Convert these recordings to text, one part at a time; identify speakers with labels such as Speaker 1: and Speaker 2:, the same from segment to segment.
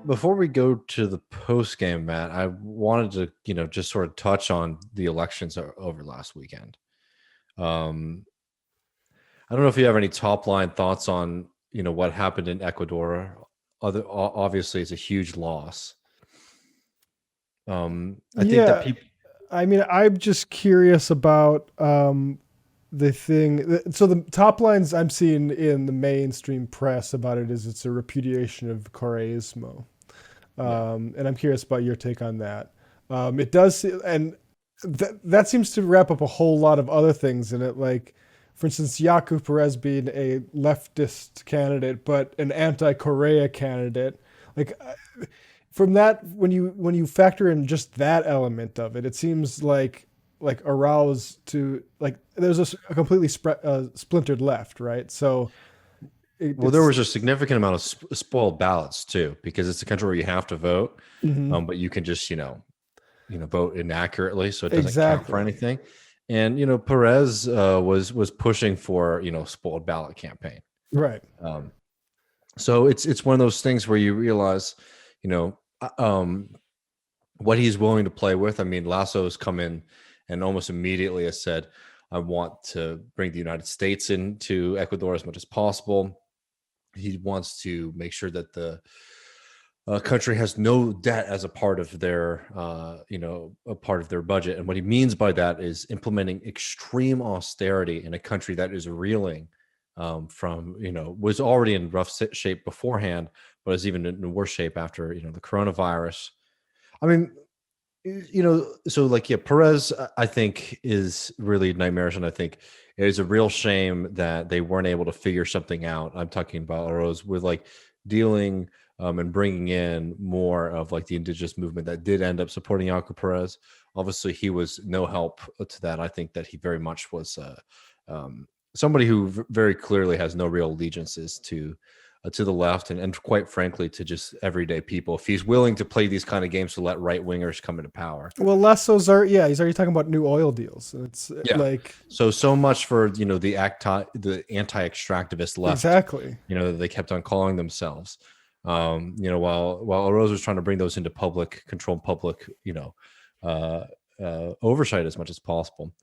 Speaker 1: Before we go to the post game, Matt, I wanted to, just sort of touch on the elections over last weekend. Um, I don't know if you have any top line thoughts on, what happened in Ecuador. Obviously, it's a huge loss. I think that
Speaker 2: Yeah,
Speaker 1: people,
Speaker 2: I mean, I'm just curious about the thing. So the top lines I'm seeing in the mainstream press about it is it's a repudiation of Correísmo,
Speaker 1: yeah,
Speaker 2: and I'm curious about your take on that. It does, and that seems to wrap up a whole lot of other things in it, like. For instance, Yaku Perez being a leftist candidate, but an anti-Correa candidate. Like from that, when you factor in just that element of it, it seems like aroused to like there's a completely splintered left, right? So
Speaker 1: well, there
Speaker 2: it's
Speaker 1: was a significant amount of spoiled ballots too, because it's a country where you have to vote,
Speaker 2: mhm,
Speaker 1: but you can just, vote inaccurately, so it doesn't count for
Speaker 2: exactly
Speaker 1: anything. And Perez was pushing for spoiled ballot campaign.
Speaker 2: right.
Speaker 1: Um, so it's one of those things where you realize, you know, uh, um, what he's willing to play with. I mean, Lasso's come in and almost immediately has said, "I want to bring the United States into Ecuador as much as possible." He wants to make sure that the country has no debt as a part of their a part of their budget. And what he means by that is implementing extreme austerity in a country that is reeling from was already in rough shape beforehand, but is even in worse shape after the coronavirus. I mean, so like, yeah, Perez, I think, is really nightmarish, and I think it is a real shame that they weren't able to figure something out. I'm talking about Rose with like dealing and bringing in more of like the indigenous movement that did end up supporting Alco Perez. Obviously, he was no help to that. I think that he very much was somebody who very clearly has no real allegiances to the left, and quite frankly to just everyday people, if he's willing to play these kind of games to let right wingers come into power.
Speaker 2: Well, Lasso's are yeah, he's already talking about new oil deals. It's
Speaker 1: Yeah.
Speaker 2: like
Speaker 1: So much for the anti-extractivist left,
Speaker 2: exactly
Speaker 1: that they kept on calling themselves. While Rose was trying to bring those into public control, public, uh, oversight as much as possible.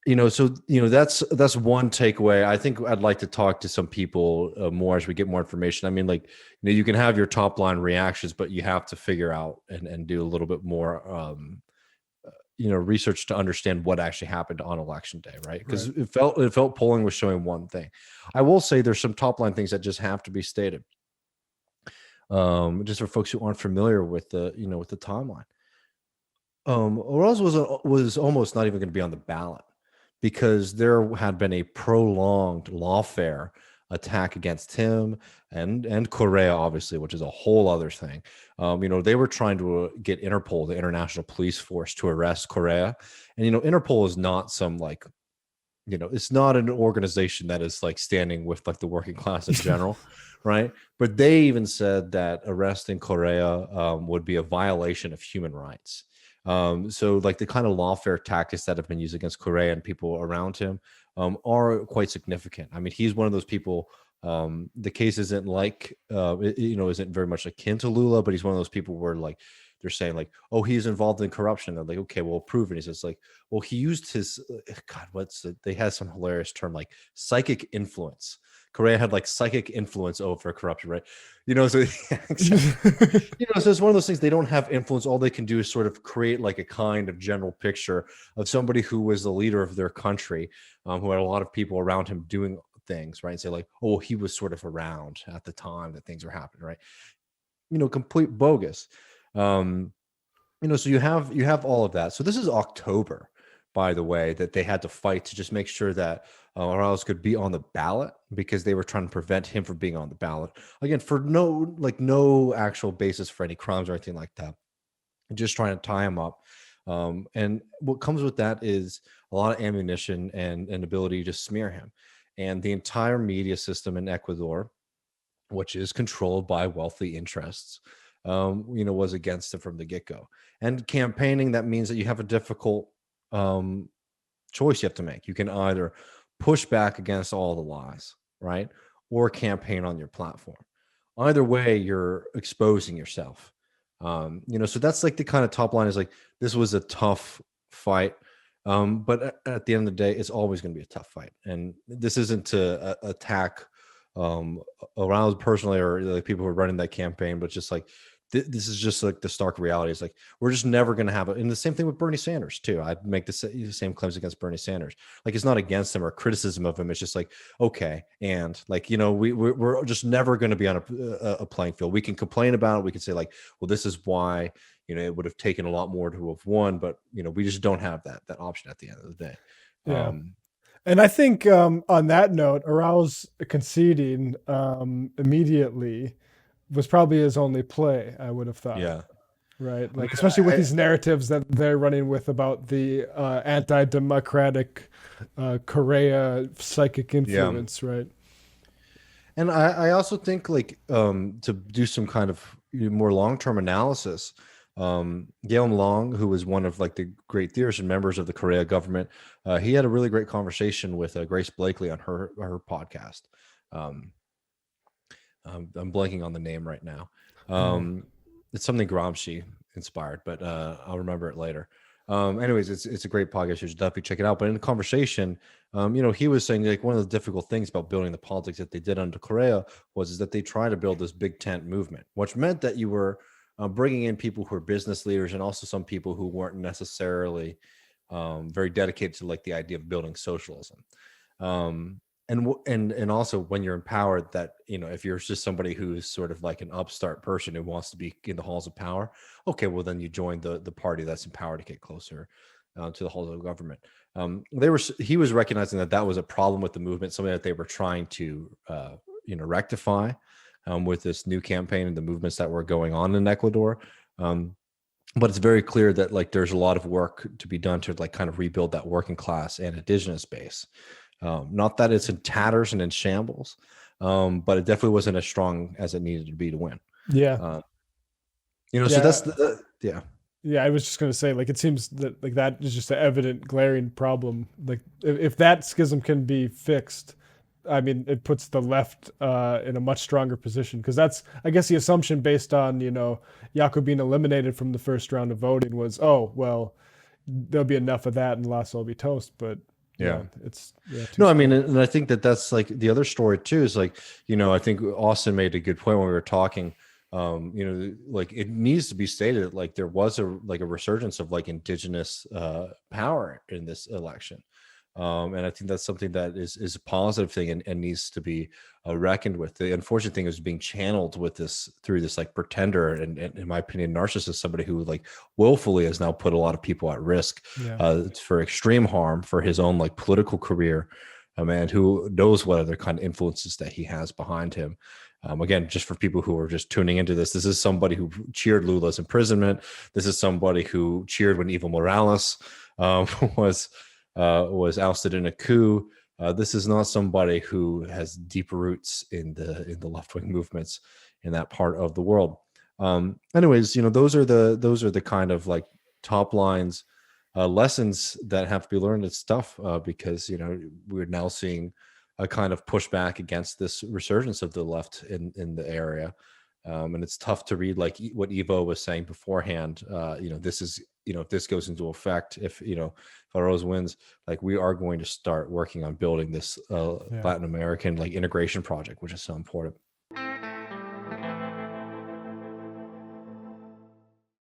Speaker 1: So that's one takeaway. I think I'd like to talk to some people more as we get more information. I mean, like, you can have your top line reactions, but you have to figure out and do a little bit more research to understand what actually happened on election day, right? Because
Speaker 2: right.
Speaker 1: it felt polling was showing one thing. I will say there's some top line things that just have to be stated, just for folks who aren't familiar with the timeline. Orozco was almost not even going to be on the ballot because there had been a prolonged lawfare attack against him and Correa, obviously, which is a whole other thing. They were trying to get Interpol, the international police force, to arrest Correa, and Interpol is not some like it's not an organization that is like standing with like the working class in general, right? But they even said that arresting Correa would be a violation of human rights. So like the kind of lawfare tactics that have been used against Correa and people around him are quite significant. I mean, he's one of those people. The case isn't like isn't very much akin to Lula, but he's one of those people where like they're saying like, oh, he's involved in corruption. They're like, okay, well, prove it. He says like, well, he used his God. They had some hilarious term like psychic influence. Correa had like psychic influence over corruption, right? So yeah, exactly. So it's one of those things. They don't have influence. All they can do is sort of create like a kind of general picture of somebody who was the leader of their country, who had a lot of people around him doing things, right? And say like, oh, he was sort of around at the time that things were happening, right? Complete bogus. Um, so you have all of that. So this is October, by the way, that they had to fight to just make sure that Morales could be on the ballot because they were trying to prevent him from being on the ballot again for no actual basis for any crimes or anything like that. Just trying to tie him up. And what comes with that is a lot of ammunition and ability to smear him. And the entire media system in Ecuador, which is controlled by wealthy interests, was against it from the get go. And campaigning, that means that you have a difficult choice you have to make. You can either push back against all the lies, right? or campaign on your platform. Either way, you're exposing yourself. So that's like the kind of top line is like, this was a tough fight. But at the end of the day, it's always going to be a tough fight. And this isn't to attack around personally or like people who are running that campaign, but just like this is just like the stark reality. Is like we're just never going to have it. And the same thing with Bernie Sanders too. I'd make the same claims against Bernie Sanders. Like it's not against him or criticism of him. It's just like okay, and like we're just never going to be on a playing field. We can complain about it. We can say like, well, this is why it would have taken a lot more to have won, but we just don't have that option at the end of the day.
Speaker 2: Yeah. And I think on that note, Arouse conceding immediately was probably his only play, I would have thought.
Speaker 1: Yeah.
Speaker 2: Right.
Speaker 1: I mean,
Speaker 2: Like, especially with these narratives that they're running with about the anti democratic Korea psychic
Speaker 1: yeah.
Speaker 2: influence, right?
Speaker 1: And I also think like to do some kind of more long-term analysis, Guillaume Long, who was one of like the great theorists and members of the Korea government, he had a really great conversation with Grace Blakely on her podcast. I'm blanking on the name right now. It's something Gramsci inspired, but I'll remember it later. Anyways, it's a great podcast. You should definitely check it out. But in the conversation, he was saying like one of the difficult things about building the politics that they did under Korea is that they tried to build this big tent movement, which meant that you were bringing in people who are business leaders and also some people who weren't necessarily very dedicated to like the idea of building socialism. And also when you're empowered, that if you're just somebody who's sort of like an upstart person who wants to be in the halls of power, okay, well then you join the party that's empowered to get closer to the halls of government. He was recognizing that was a problem with the movement, something that they were trying to rectify with this new campaign and the movements that were going on in Ecuador. But it's very clear that like there's a lot of work to be done to like kind of rebuild that working class and indigenous base. Not that it's in tatters and in shambles, but it definitely wasn't as strong as it needed to be to win.
Speaker 2: Yeah.
Speaker 1: So that's yeah.
Speaker 2: Yeah, I was just going to say, like, it seems that like that is just an evident, glaring problem. Like, if that schism can be fixed, I mean, it puts the left in a much stronger position because that's, I guess, the assumption based on Jaco being eliminated from the first round of voting was, oh well, there'll be enough of that and Lasso will be toast. But
Speaker 1: yeah,
Speaker 2: it's
Speaker 1: no, I mean, and I think that's like the other story too is like I think Austin made a good point when we were talking. Like it needs to be stated that like there was a resurgence of like indigenous power in this election. And I think that's something that is a positive thing and needs to be reckoned with. The unfortunate thing is being channeled with this through this like pretender and in my opinion, narcissist, somebody who like willfully has now put a lot of people at risk for extreme harm for his own like political career. A man who knows what other kind of influences that he has behind him. Again, just for people who are just tuning into this is somebody who cheered Lula's imprisonment. This is somebody who cheered when Evo Morales was ousted in a coup. This is not somebody who has deep roots in the left-wing movements in that part of the world. Anyways, those are the kind of like top lines, lessons that have to be learned. It's tough because we're now seeing a kind of pushback against this resurgence of the left in the area. And it's tough to read like what Evo was saying beforehand. This is if this goes into effect, if Rose wins, like we are going to start working on building this Latin American like integration project, which is so important.